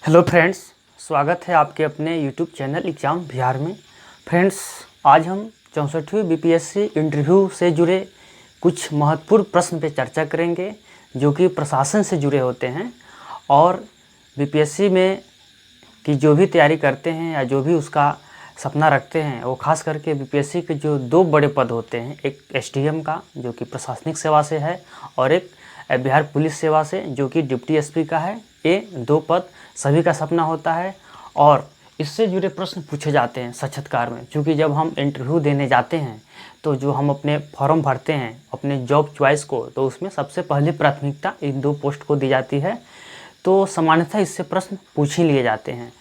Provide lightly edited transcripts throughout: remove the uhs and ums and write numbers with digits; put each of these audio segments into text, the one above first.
Hello friends, स्वागत है आपके अपने यूट्यूब चैनल एग्ज़ाम बिहार में। फ्रेंड्स, आज हम 64वीं बीपीएससी इंटरव्यू से जुड़े कुछ महत्वपूर्ण प्रश्न पे चर्चा करेंगे जो कि प्रशासन से जुड़े होते हैं और बीपीएससी में की जो भी तैयारी करते हैं या जो भी उसका सपना रखते हैं वो खास करके बीपीएससी के जो दो बड़े पद होते हैं, एक एसडीएम का जो कि प्रशासनिक सेवा से है और एक बिहार पुलिस सेवा से जो कि डिप्टी एसपी का है। ये दो पद सभी का सपना होता है और इससे जुड़े प्रश्न पूछे जाते हैं साक्षात्कार में। क्योंकि जब हम इंटरव्यू देने जाते हैं तो जो हम अपने फॉर्म भरते हैं अपने जॉब चॉइस को, तो उसमें सबसे पहले प्राथमिकता इन दो पोस्ट को दी जाती है। तो सामान्यतः इससे प्रश्न पूछ ही लिए जाते हैं।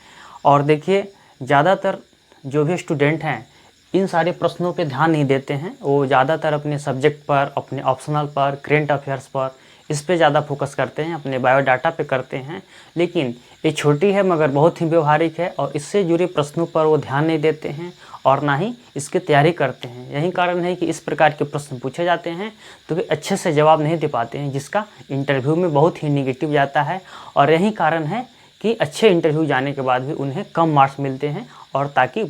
और देखिए, ज़्यादातर जो भी स्टूडेंट हैं इन सारे प्रश्नों पे ध्यान नहीं देते हैं। वो ज़्यादातर अपने सब्जेक्ट पर, अपने ऑप्शनल पर, करेंट अफेयर्स पर, इस पे ज़्यादा फोकस करते हैं, अपने बायोडाटा पे करते हैं। लेकिन ये छोटी है मगर बहुत ही व्यवहारिक है और इससे जुड़े प्रश्नों पर वो ध्यान नहीं देते हैं और ना ही इसकी तैयारी करते हैं। यही कारण है कि इस प्रकार के प्रश्न पूछे जाते हैं तो वे अच्छे से जवाब नहीं दे पाते हैं, जिसका इंटरव्यू में बहुत ही निगेटिव जाता है। और यही कारण है कि अच्छे इंटरव्यू जाने के बाद भी उन्हें कम मार्क्स मिलते हैं और ताकि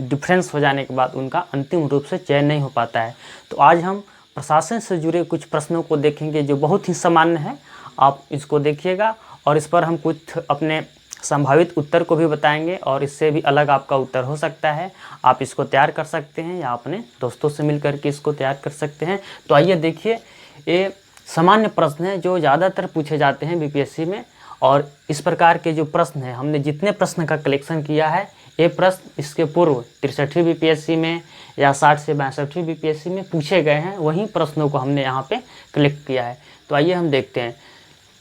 डिफरेंस हो जाने के बाद उनका अंतिम रूप से चयन नहीं हो पाता है। तो आज हम प्रशासन से जुड़े कुछ प्रश्नों को देखेंगे जो बहुत ही सामान्य है। आप इसको देखिएगा और इस पर हम कुछ अपने संभावित उत्तर को भी बताएंगे और इससे भी अलग आपका उत्तर हो सकता है। आप इसको तैयार कर सकते हैं या अपने दोस्तों से मिलकर के इसको तैयार कर सकते हैं। तो आइए देखिए, ये सामान्य प्रश्न है जो ज़्यादातर पूछे जाते हैं बीपीएससी में। और इस प्रकार के जो प्रश्न हैं, हमने जितने प्रश्न का कलेक्शन किया है, ये प्रश्न इसके पूर्व 63वीं बीपीएससी में या 60 से 62वीं बीपीएससी में पूछे गए हैं। वही प्रश्नों को हमने यहाँ पे कलेक्ट किया है। तो आइए हम देखते हैं।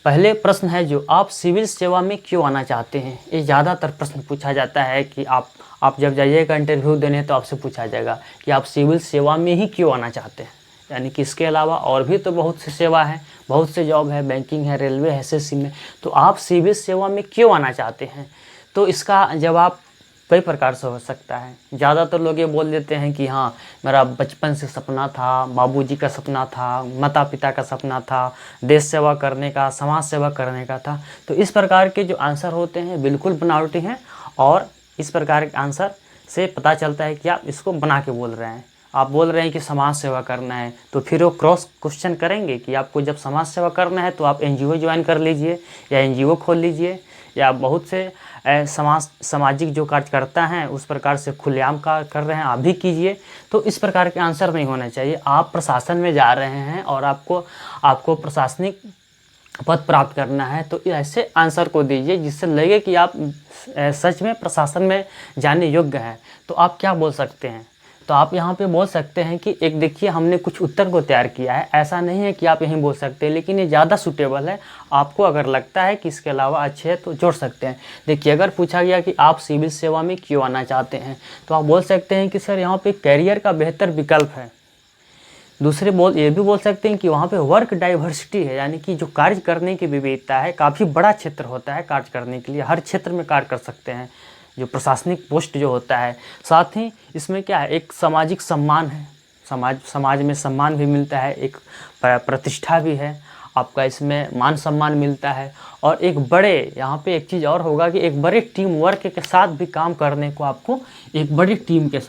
पहले प्रश्न है जो आप सिविल सेवा में क्यों आना चाहते हैं। ये ज़्यादातर प्रश्न पूछा जाता है कि आप जब जाइएगा इंटरव्यू देने तो आपसे पूछा जाएगा कि आप सिविल सेवा में ही क्यों आना चाहते हैं। यानी कि इसके अलावा और भी तो बहुत सी सेवा है, बहुत से जॉब है, बैंकिंग है, रेलवे है, एसएससी में, तो आप सिविल सेवा में क्यों आना चाहते हैं। तो इसका जवाब कई प्रकार से हो सकता है। ज़्यादातर लोग ये बोल देते हैं कि हाँ, मेरा बचपन से सपना था, बाबूजी का सपना था, माता पिता का सपना था, देश सेवा करने का, समाज सेवा करने का था। तो इस प्रकार के जो आंसर होते हैं बिल्कुल बनावटी हैं और इस प्रकार के आंसर से पता चलता है कि आप इसको बना के बोल रहे हैं। आप बोल रहे हैं कि समाज सेवा करना है तो फिर वो क्रॉस क्वेश्चन करेंगे कि आपको जब समाज सेवा करना है तो आप एनजीओ ज्वाइन कर लीजिए या एनजीओ खोल लीजिए या बहुत से सामाजिक जो कार्यकर्ता हैं उस प्रकार से खुलेआम कार्य कर रहे हैं, आप भी कीजिए। तो इस प्रकार के आंसर नहीं होने चाहिए। आप प्रशासन में जा रहे हैं और आपको प्रशासनिक पद प्राप्त करना है तो ऐसे आंसर को दीजिए जिससे लगे कि आप सच में प्रशासन में जाने योग्य हैं। तो आप क्या बोल सकते हैं, तो आप यहाँ पे बोल सकते हैं कि एक देखिए, हमने कुछ उत्तर को तैयार किया है। ऐसा नहीं है कि आप यहीं बोल सकते हैं, लेकिन ये ज़्यादा सूटेबल है। आपको अगर लगता है कि इसके अलावा अच्छे है तो जोड़ सकते हैं। देखिए, अगर पूछा गया कि आप सिविल सेवा में क्यों आना चाहते हैं तो आप बोल सकते हैं कि सर यहाँ पे करियर का बेहतर विकल्प है। दूसरे ये भी बोल सकते हैं कि वहाँ पे वर्क डाइवर्सिटी है, यानी कि जो कार्य करने की विविधता है, काफ़ी बड़ा क्षेत्र होता है कार्य करने के लिए, हर क्षेत्र में कार्य कर सकते हैं जो प्रशासनिक पोस्ट जो होता है। साथ ही इसमें क्या है, एक सामाजिक सम्मान है, समाज में सम्मान भी मिलता है, एक प्रतिष्ठा भी है, आपका इसमें मान सम्मान मिलता है। और एक बड़े यहाँ पे एक चीज़ और होगा कि एक बड़े टीम वर्क के साथ भी काम करने को, आपको एक बड़ी टीम के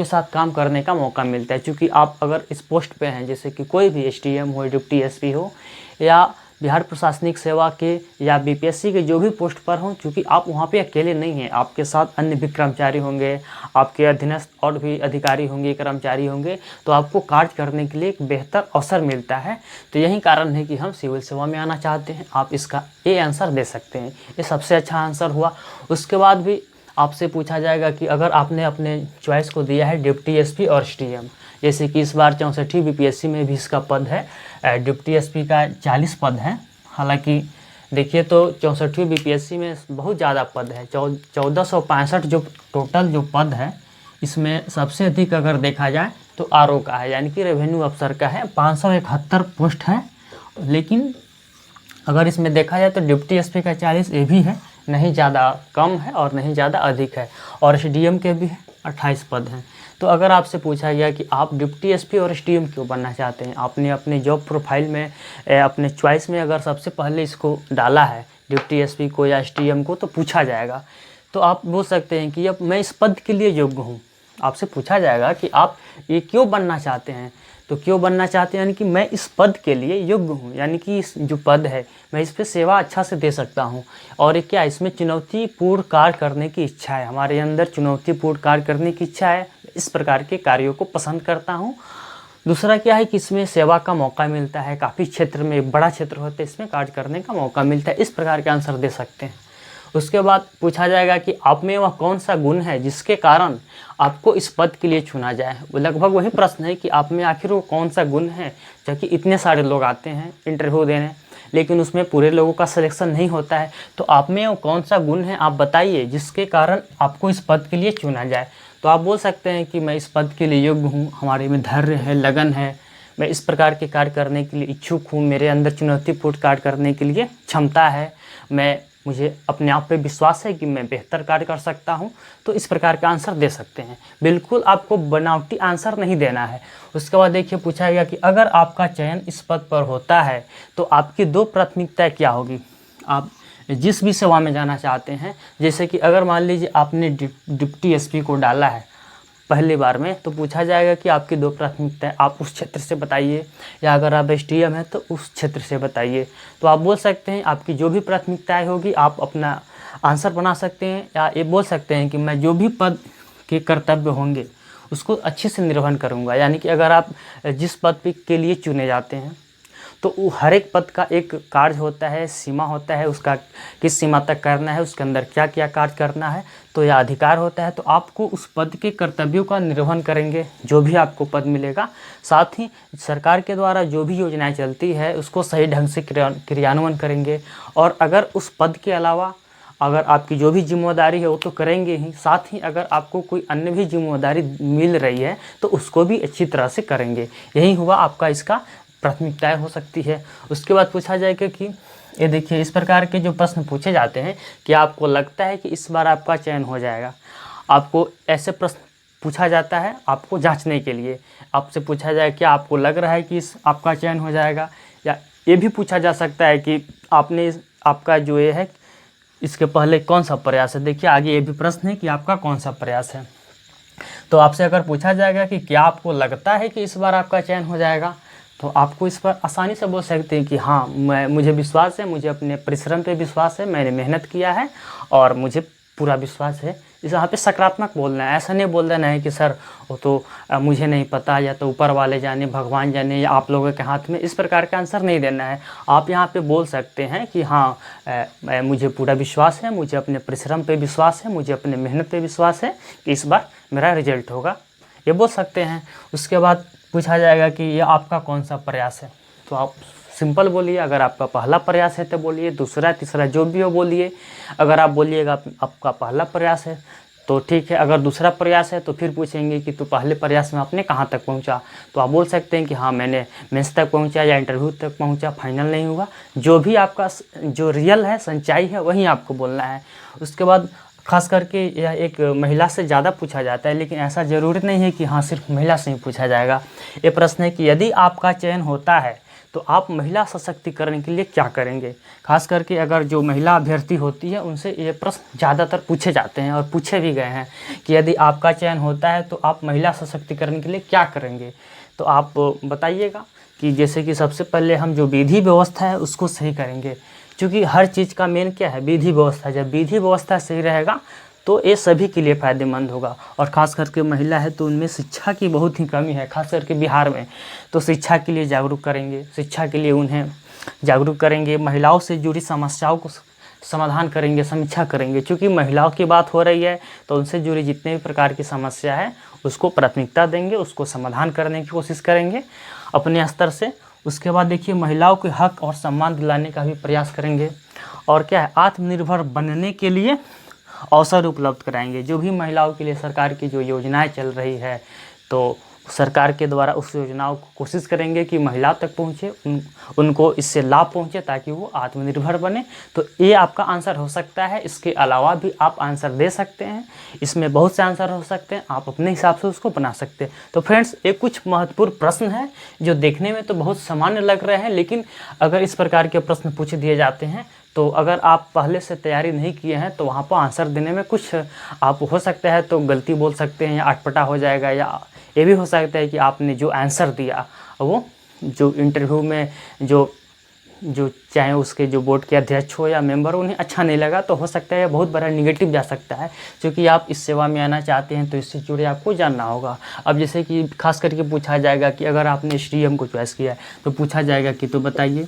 साथ काम करने का मौका मिलता है। क्योंकि आप अगर इस पोस्ट पे हैं, जैसे कि कोई भी एसडीएम हो, डिप्टी एसपी हो या बिहार प्रशासनिक सेवा के या बीपीएससी के जो भी पोस्ट पर हों, क्योंकि आप वहाँ पे अकेले नहीं हैं, आपके साथ अन्य भी कर्मचारी होंगे, आपके अधीनस्थ और भी अधिकारी होंगे, कर्मचारी होंगे, तो आपको कार्य करने के लिए एक बेहतर अवसर मिलता है। तो यही कारण है कि हम सिविल सेवा में आना चाहते हैं। आप इसका ए आंसर दे सकते हैं, ये सबसे अच्छा आंसर हुआ। उसके बाद भी आपसे पूछा जाएगा कि अगर आपने अपने चॉइस को दिया है डिप्टी एसपी और एसडीएम, जैसे कि इस बार 64वीं बीपीएससी में भी इसका पद है, डिप्टी एसपी का 40 पद है। हालांकि देखिए, तो 64वीं बीपीएससी में बहुत ज़्यादा पद है, 1465 जो टोटल जो पद है, इसमें सबसे अधिक अगर देखा जाए तो आरओ का है, यानी कि रेवेन्यू अफसर का है, 571 पोस्ट है। लेकिन अगर इसमें देखा जाए तो डिप्टी एसपी का 40 ये भी है, नहीं ज़्यादा कम है और नहीं ज़्यादा अधिक है। और एसडीएम के भी 28 पद हैं। तो अगर आपसे पूछा गया कि आप डिप्टी एसपी और एसडीएम क्यों बनना चाहते हैं, आपने अपने जॉब प्रोफाइल में अपने चॉइस में अगर सबसे पहले इसको डाला है डिप्टी एसपी को या एसडीएम को तो पूछा जाएगा। तो आप बोल सकते हैं कि अब मैं इस पद के लिए योग्य हूँ। आपसे पूछा जाएगा कि आप ये क्यों बनना चाहते हैं, तो क्यों बनना चाहते हैं यानी कि मैं इस पद के लिए योग्य हूँ, यानी कि इस जो पद है मैं इस पर सेवा अच्छा से दे सकता हूँ। और ये क्या, इसमें चुनौतीपूर्ण कार्य करने की इच्छा है, हमारे अंदर चुनौतीपूर्ण कार्य करने की इच्छा है, इस प्रकार के कार्यों को पसंद करता हूँ। दूसरा क्या है कि इसमें सेवा का मौका मिलता है, काफ़ी क्षेत्र में, बड़ा क्षेत्र होता है, इसमें कार्य करने का मौका मिलता है। इस प्रकार के आंसर दे सकते हैं। उसके बाद पूछा जाएगा कि आप में वह कौन सा गुण है जिसके कारण आपको इस पद के लिए चुना जाए। वो लगभग वही प्रश्न है कि आप में आखिर वो कौन सा गुण है, क्योंकि इतने सारे लोग आते हैं इंटरव्यू देने, लेकिन उसमें पूरे लोगों का सिलेक्शन नहीं होता है। तो आप में वो कौन सा गुण है आप बताइए जिसके कारण आपको इस पद के लिए चुना जाए। तो आप बोल सकते हैं कि मैं इस पद के लिए योग्य हूँ, हमारे में धैर्य है, लगन है, मैं इस प्रकार के कार्य करने के लिए इच्छुक हूँ, मेरे अंदर चुनौतीपूर्ण कार्य करने के लिए क्षमता है, मुझे अपने आप पे विश्वास है कि मैं बेहतर कार्य कर सकता हूँ। तो इस प्रकार का आंसर दे सकते हैं। बिल्कुल आपको बनावटी आंसर नहीं देना है। उसके बाद देखिए पूछा गया कि अगर आपका चयन इस पद पर होता है तो आपकी 2 प्राथमिकताएं क्या होगी। आप जिस भी सेवा में जाना चाहते हैं, जैसे कि अगर मान लीजिए आपने डिप्टी एसपी को डाला है पहली बार में, तो पूछा जाएगा कि आपकी 2 प्राथमिकताएं, आप उस क्षेत्र से बताइए, या अगर आप एसडीएम है तो उस क्षेत्र से बताइए। तो आप बोल सकते हैं आपकी जो भी प्राथमिकताएं होगी आप अपना आंसर बना सकते हैं, या ये बोल सकते हैं कि मैं जो भी पद के कर्तव्य होंगे उसको अच्छे से निर्वहन करूँगा। यानी कि अगर आप जिस पद के लिए चुने जाते हैं तो वो हर एक पद का एक कार्य होता है, सीमा होता है, उसका किस सीमा तक करना है, उसके अंदर क्या क्या कार्य करना है, तो यह अधिकार होता है। तो आपको उस पद के कर्तव्यों का निर्वहन करेंगे जो भी आपको पद मिलेगा। साथ ही सरकार के द्वारा जो भी योजनाएं चलती है उसको सही ढंग से क्रियान्वयन करेंगे। और अगर उस पद के अलावा अगर आपकी जो भी जिम्मेदारी है वो तो करेंगे ही, साथ ही अगर आपको कोई अन्य भी जिम्मेदारी मिल रही है तो उसको भी अच्छी तरह से करेंगे। यही हुआ आपका इसका प्राथमिकताएं हो सकती है। उसके बाद पूछा जाएगा कि ये देखिए इस प्रकार के जो प्रश्न पूछे जाते हैं कि आपको लगता है कि इस बार आपका चयन हो जाएगा। आपको ऐसे प्रश्न पूछा जाता है आपको जांचने के लिए। आपसे पूछा जाए क्या आपको लग रहा है कि इस आपका चयन हो जाएगा, या ये भी पूछा जा सकता है कि आपका जो ये है इसके पहले कौन सा प्रयास है। देखिए आगे ये भी प्रश्न है कि आपका कौन सा प्रयास है। तो आपसे अगर पूछा जाएगा कि क्या आपको लगता है कि इस बार आपका चयन हो जाएगा, तो आपको इस पर आसानी से बोल सकते हैं कि हाँ मुझे विश्वास है, मुझे अपने परिश्रम पे विश्वास है, मैंने मेहनत किया है और मुझे पूरा विश्वास है। इस यहाँ पे सकारात्मक बोलना है, ऐसा नहीं बोल देना है कि सर वो तो मुझे नहीं पता, या तो ऊपर वाले जाने, भगवान जाने, या आप लोगों के हाथ में। इस प्रकार का आंसर नहीं देना है। आप यहाँ पे बोल सकते हैं कि हाँ मुझे पूरा विश्वास है, मुझे अपने परिश्रम पे विश्वास है, मुझे अपने मेहनत पे विश्वास है कि इस बार मेरा रिजल्ट होगा, ये बोल सकते हैं। उसके बाद पूछा जाएगा कि ये आपका कौन सा प्रयास है, तो आप सिंपल बोलिए। अगर आपका पहला प्रयास है तो बोलिए, दूसरा तीसरा जो भी हो बोलिए। अगर आप बोलिएगा आपका पहला प्रयास है तो ठीक है, अगर दूसरा प्रयास है तो फिर पूछेंगे कि तो पहले प्रयास में आपने कहाँ तक पहुँचा, तो आप बोल सकते हैं कि हाँ मैंने मेंस तक पहुँचा या इंटरव्यू तक पहुँचा, फाइनल नहीं हुआ। जो भी आपका जो रियल है, सच्चाई है, वही आपको बोलना है। उसके बाद खास करके यह एक महिला से ज़्यादा पूछा जाता है, लेकिन ऐसा ज़रूरी नहीं है कि हाँ सिर्फ महिला से ही पूछा जाएगा। ये प्रश्न है कि यदि आपका चयन होता है तो आप महिला सशक्तिकरण के लिए क्या करेंगे। खास करके अगर जो महिला अभ्यर्थी होती है उनसे ये प्रश्न ज़्यादातर पूछे जाते हैं और पूछे भी गए हैं कि यदि आपका चयन होता है तो आप महिला सशक्तिकरण के लिए क्या करेंगे। तो आप बताइएगा कि जैसे कि सबसे पहले हम जो विधि व्यवस्था है उसको सही करेंगे, क्योंकि हर चीज़ का मेन क्या है, विधि व्यवस्था। जब विधि व्यवस्था सही रहेगा तो ये सभी के लिए फ़ायदेमंद होगा। और ख़ास करके महिला है तो उनमें शिक्षा की बहुत ही कमी है, खास करके बिहार में। तो शिक्षा के लिए जागरूक करेंगे, शिक्षा के लिए उन्हें जागरूक करेंगे, महिलाओं से जुड़ी समस्याओं को समाधान करेंगे, समीक्षा करेंगे। क्योंकि महिलाओं की बात हो रही है तो उनसे जुड़ी जितने भी प्रकार की समस्या है उसको प्राथमिकता देंगे, उसको समाधान करने की कोशिश करेंगे अपने स्तर से। उसके बाद देखिए महिलाओं के हक और सम्मान दिलाने का भी प्रयास करेंगे। और क्या है, आत्मनिर्भर बनने के लिए अवसर उपलब्ध कराएंगे। जो भी महिलाओं के लिए सरकार की जो योजनाएं चल रही है तो सरकार के द्वारा उस योजनाओं को कोशिश करेंगे कि महिलाओं तक पहुँचे, उनको इससे लाभ पहुँचे ताकि वो आत्मनिर्भर बने। तो ये आपका आंसर हो सकता है। इसके अलावा भी आप आंसर दे सकते हैं, इसमें बहुत से आंसर हो सकते हैं, आप अपने हिसाब से उसको बना सकते हैं। तो फ्रेंड्स ये कुछ महत्वपूर्ण प्रश्न हैं जो देखने में तो बहुत सामान्य लग रहे हैं, लेकिन अगर इस प्रकार के प्रश्न पूछ दिए जाते हैं तो अगर आप पहले से तैयारी नहीं किए हैं तो वहाँ पर आंसर देने में कुछ आप हो सकता है तो गलती बोल सकते हैं या अटपटा हो जाएगा, या ये भी हो सकता है कि आपने जो आंसर दिया वो जो इंटरव्यू में जो चाहे उसके जो बोर्ड के अध्यक्ष हो या मेंबर हो उन्हें अच्छा नहीं लगा, तो हो सकता है बहुत बड़ा निगेटिव जा सकता है। क्योंकि आप इस सेवा में आना चाहते हैं तो इससे जुड़े आपको जानना होगा। अब जैसे कि खास करके पूछा जाएगा कि अगर आपने एसडीएम को चॉइस किया है तो पूछा जाएगा कि तो बताइए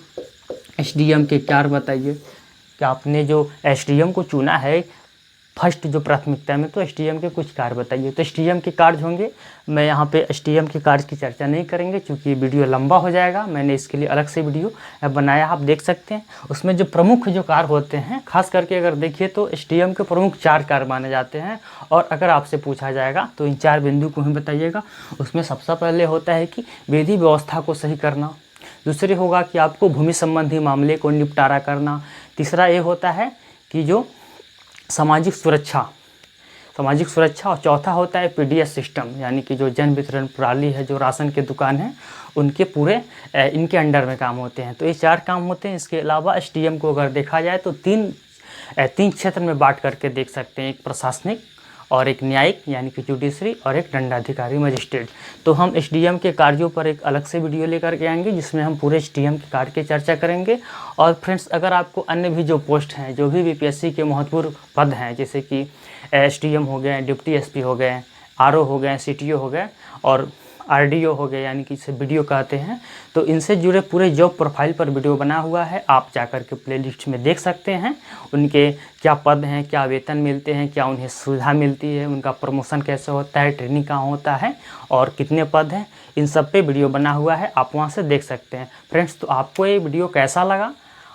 एसडीएम के कार्य बताइए, कि आपने जो एसडीएम को चुना है फर्स्ट जो प्राथमिकता में, तो एसडीएम के कुछ कार्य बताइए। तो एसडीएम के कार्य होंगे, मैं यहाँ पे एसडीएम के कार्य की चर्चा नहीं करेंगे क्योंकि वीडियो लंबा हो जाएगा। मैंने इसके लिए अलग से वीडियो बनाया, आप देख सकते हैं। उसमें जो प्रमुख जो कार्य होते हैं, खास करके अगर देखिए तो एसडीएम के प्रमुख 4 कार्य माने जाते हैं। और अगर आपसे पूछा जाएगा तो इन 4 बिंदु को ही बताइएगा। उसमें सबसे पहले होता है कि विधि व्यवस्था को सही करना। दूसरे होगा कि आपको भूमि संबंधी मामले को निपटारा करना। तीसरा ये होता है कि जो सामाजिक सुरक्षा, और चौथा होता है पीडीएस सिस्टम, यानी कि जो जन वितरण प्रणाली है, जो राशन के दुकान है उनके पूरे इनके अंडर में काम होते हैं। तो ये 4 काम होते हैं। इसके अलावा एसडीएम को अगर देखा जाए तो तीन क्षेत्र में बांट करके देख सकते हैं, एक प्रशासनिक और एक न्यायिक यानी कि जुडिशरी और एक दंडाधिकारी मजिस्ट्रेट। तो हम एसडीएम के कार्यों पर एक अलग से वीडियो लेकर के आएंगे जिसमें हम पूरे एसडीएम के कार्य की चर्चा करेंगे। और फ्रेंड्स, अगर आपको अन्य भी जो पोस्ट हैं, जो भी बीपीएससी के महत्वपूर्ण पद हैं, जैसे कि एसडीएम हो गए, डिप्टी एसपी हो गए, आरओ हो गए, सीटीओ हो गए और आरडीओ हो गए, यानी कि इसे वीडियो कहते हैं, तो इनसे जुड़े पूरे जॉब प्रोफाइल पर वीडियो बना हुआ है। आप जाकर के प्लेलिस्ट में देख सकते हैं उनके क्या पद हैं, क्या वेतन मिलते हैं, क्या उन्हें सुविधा मिलती है, उनका प्रमोशन कैसे होता है, ट्रेनिंग कहाँ होता है और कितने पद हैं, इन सब पे वीडियो बना हुआ है, आप वहाँ से देख सकते हैं। फ्रेंड्स, तो आपको ये वीडियो कैसा लगा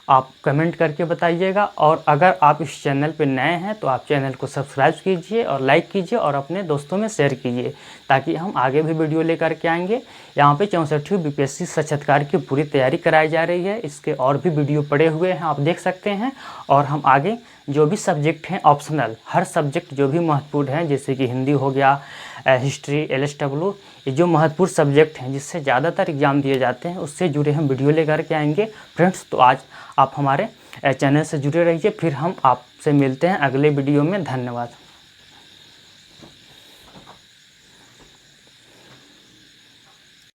आप कमेंट करके बताइएगा। और अगर आप इस चैनल पे नए हैं तो आप चैनल को सब्सक्राइब कीजिए और लाइक कीजिए और अपने दोस्तों में शेयर कीजिए, ताकि हम आगे भी वीडियो लेकर के आएंगे। यहाँ पे 64वीं बीपीएससी साक्षात्कार की पूरी तैयारी कराई जा रही है। इसके और भी वीडियो पड़े हुए हैं, आप देख सकते हैं। और हम आगे जो भी सब्जेक्ट हैं ऑप्शनल, हर सब्जेक्ट जो भी महत्वपूर्ण हैं, जैसे कि हिंदी हो गया, हिस्ट्री, एलएसडब्ल्यू, ये जो महत्वपूर्ण सब्जेक्ट हैं जिससे ज़्यादातर एग्जाम दिए जाते हैं, उससे जुड़े हम वीडियो लेकर के आएंगे। फ्रेंड्स, तो आज आप हमारे चैनल से जुड़े रहिए, फिर हम आपसे मिलते हैं अगले वीडियो में। धन्यवाद।